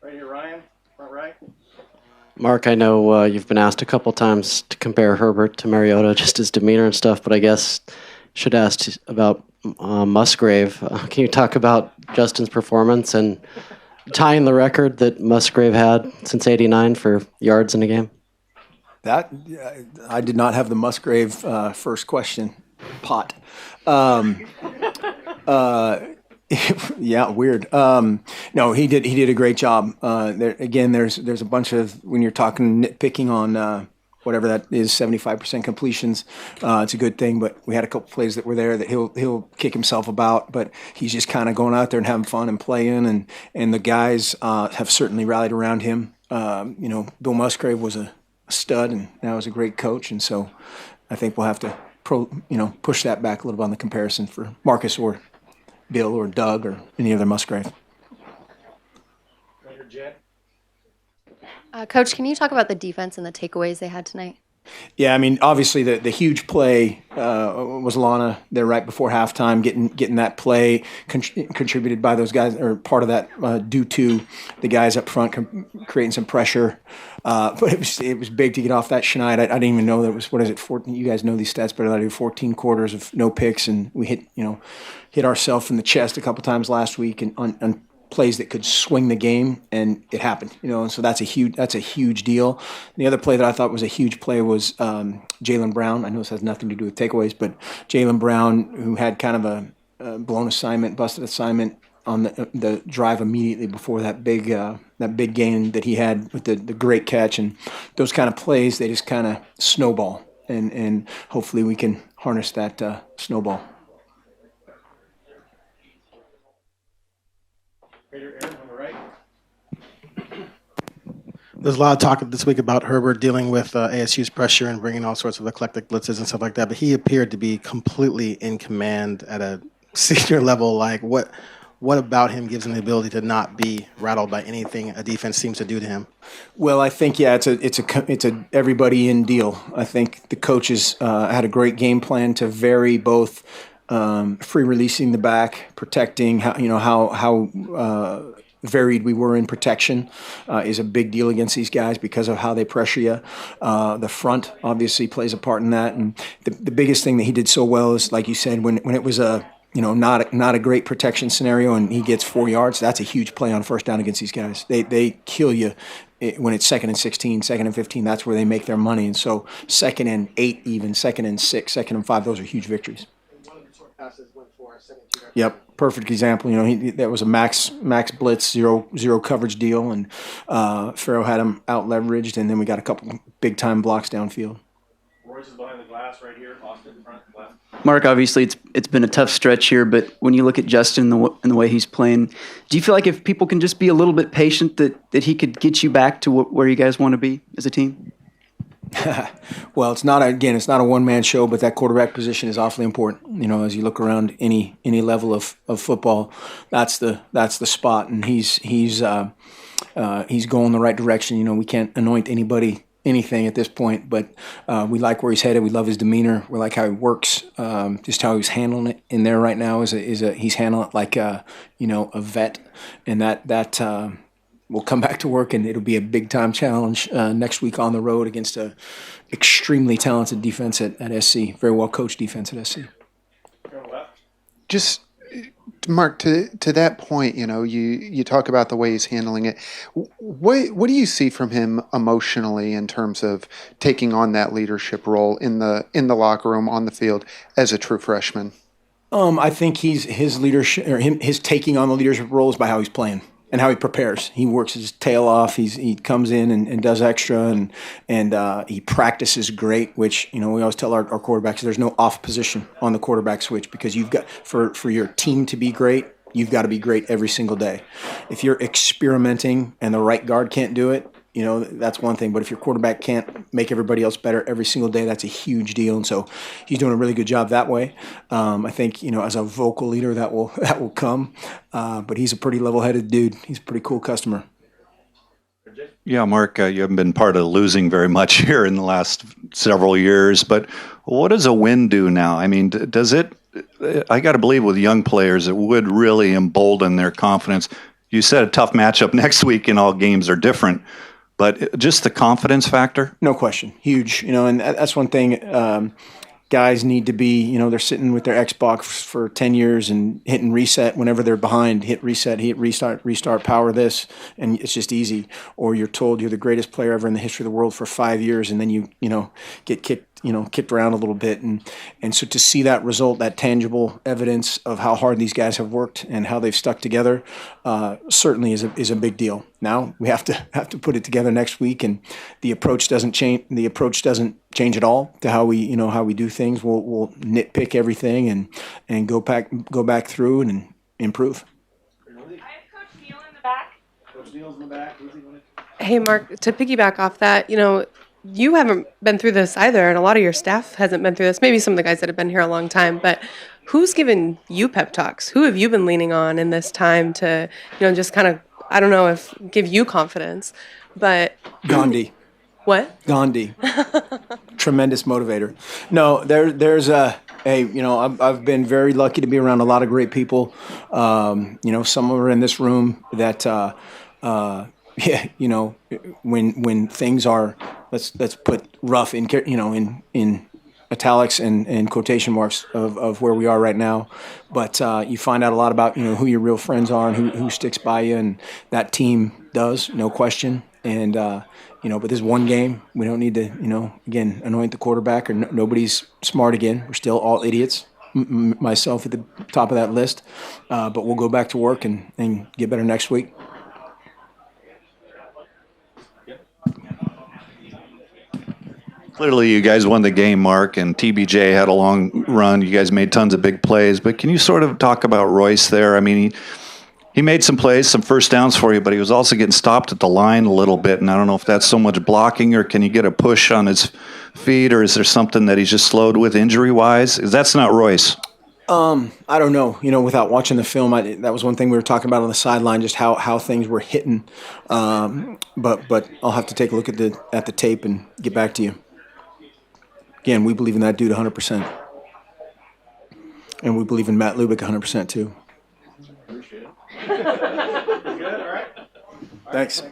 Right here, Ryan, front right. Mark, I know you've been asked a couple times to compare Herbert to Mariota, just his demeanor and stuff, but I guess should ask about Musgrave. Can you talk about Justin's performance and tying the record that Musgrave had since '89 for yards in a game? That I did not have the Musgrave first question pot. Um, yeah, weird. No, he did a great job. There's a bunch of when you're talking nitpicking on whatever that is, 75% completions. It's a good thing, but we had a couple plays that were there that he'll kick himself about, but he's just kind of going out there and having fun and playing, and the guys have certainly rallied around him. Bill Musgrave was a stud, and now is a great coach, and so I think we'll have to push that back a little bit on the comparison for Marcus or Bill or Doug or any other Musgrave. Right here, Jen. Coach, can you talk about the defense and the takeaways they had tonight? Yeah, I mean, obviously the huge play was Lana there right before halftime, getting that play contributed by those guys, or part of that due to the guys up front creating some pressure. But it was big to get off that schneid. I didn't even know that was, what is it, 14? You guys know these stats better than I do. 14 quarters of no picks, and we hit ourselves in the chest a couple times last week and on plays that could swing the game, and it happened, and so that's a huge deal. The other play that I thought was a huge play was Jaylen Brown. I know this has nothing to do with takeaways, but Jaylen Brown, who had kind of a busted assignment on the drive immediately before that big gain that he had with the great catch, and those kind of plays, they just kind of snowball, and hopefully we can harness that snowball. Right here, Aaron, on the right. There's a lot of talk this week about Herbert dealing with ASU's pressure and bringing all sorts of eclectic blitzes and stuff like that, but he appeared to be completely in command at a senior level. Like, what about him gives him the ability to not be rattled by anything a defense seems to do to him? Well, I think it's a everybody in deal. I think the coaches had a great game plan to vary both free releasing the back, protecting how varied we were in protection is a big deal against these guys because of how they pressure you. The front obviously plays a part in that, and the biggest thing that he did so well is, like you said, when it was not a great protection scenario and he gets 4 yards, that's a huge play on first down against these guys. They kill you. When it's 2nd and 16, 2nd and 15, that's where they make their money. And so 2nd and 8, even 2nd and 6, 2nd and 5, those are huge victories. Yep, perfect example. That was a max blitz, zero coverage deal, and Farrell had him out leveraged, and then we got a couple big time blocks downfield. Royce is behind the glass right here. Austin, front left. Mark, obviously it's been a tough stretch here, but when you look at Justin and the way he's playing, do you feel like if people can just be a little bit patient that he could get you back to where you guys want to be as a team? Well, it's not a one-man show, but that quarterback position is awfully important. As you look around any level of football, that's the spot, and he's going the right direction. We can't anoint anybody anything at this point, but we like where he's headed. We love his demeanor. We like how he works. Just how he's handling it in there right now he's handling it like a vet, and that. We'll come back to work, and it'll be a big-time challenge next week on the road against a extremely talented defense at SC, very well-coached defense at SC. Just, Mark, to that point, you talk about the way he's handling it. What do you see from him emotionally in terms of taking on that leadership role in the locker room, on the field, as a true freshman? I think his leadership, or his taking on the leadership role, is by how he's playing and how he prepares. He works his tail off. He comes in and does extra, and he practices great, which, we always tell our quarterbacks, there's no off position on the quarterback switch, because you've got, for your team to be great, you've got to be great every single day. If you're experimenting and the right guard can't do it, that's one thing. But if your quarterback can't make everybody else better every single day, that's a huge deal. And so he's doing a really good job that way. I think, as a vocal leader, that will come. But he's a pretty level-headed dude. He's a pretty cool customer. Yeah, Mark, you haven't been part of losing very much here in the last several years. But what does a win do now? I mean, does it? I got to believe with young players, it would really embolden their confidence. You said a tough matchup next week, and all games are different. But just the confidence factor? No question. Huge. And that's one thing guys need to be, they're sitting with their Xbox for 10 years and hitting reset whenever they're behind, hit reset, hit restart, power this, and it's just easy. Or you're told you're the greatest player ever in the history of the world for 5 years, and then you get kicked around a little bit. And so to see that result, that tangible evidence of how hard these guys have worked and how they've stuck together, certainly is a big deal. Now we have to put it together next week, and the approach doesn't change. The approach doesn't change at all to how we do things. We'll nitpick everything and go back through and improve. I have Coach Neal in the back. Coach Neal's in the back. Who's he gonna? Hey, Mark, to piggyback off that, you haven't been through this either, and a lot of your staff hasn't been through this. Maybe some of the guys that have been here a long time, but who's given you pep talks? Who have you been leaning on in this time to, just kind of, I don't know if give you confidence, but Gandhi. What? Gandhi. Tremendous motivator. No, there's I've been very lucky to be around a lot of great people. Some are in this room that, when things are, let's put rough in italics and quotation marks of where we are right now. But you find out a lot about, who your real friends are and who sticks by you, and that team does, no question. And, but this is one game. We don't need to, again, anoint the quarterback, or nobody's smart again. We're still all idiots, myself at the top of that list. But we'll go back to work and get better next week. Clearly, you guys won the game, Mark, and TBJ had a long run. You guys made tons of big plays. But can you sort of talk about Royce there? I mean, he made some plays, some first downs for you, but he was also getting stopped at the line a little bit. And I don't know if that's so much blocking, or can you get a push on his feet, or is there something that he's just slowed with injury-wise? That's not Royce. I don't know. Without watching the film, that was one thing we were talking about on the sideline, just how things were hitting. But I'll have to take a look at the tape and get back to you. Again, we believe in that dude 100%. And we believe in Matt Lubick 100% too. Appreciate it. Good, all right. Thanks.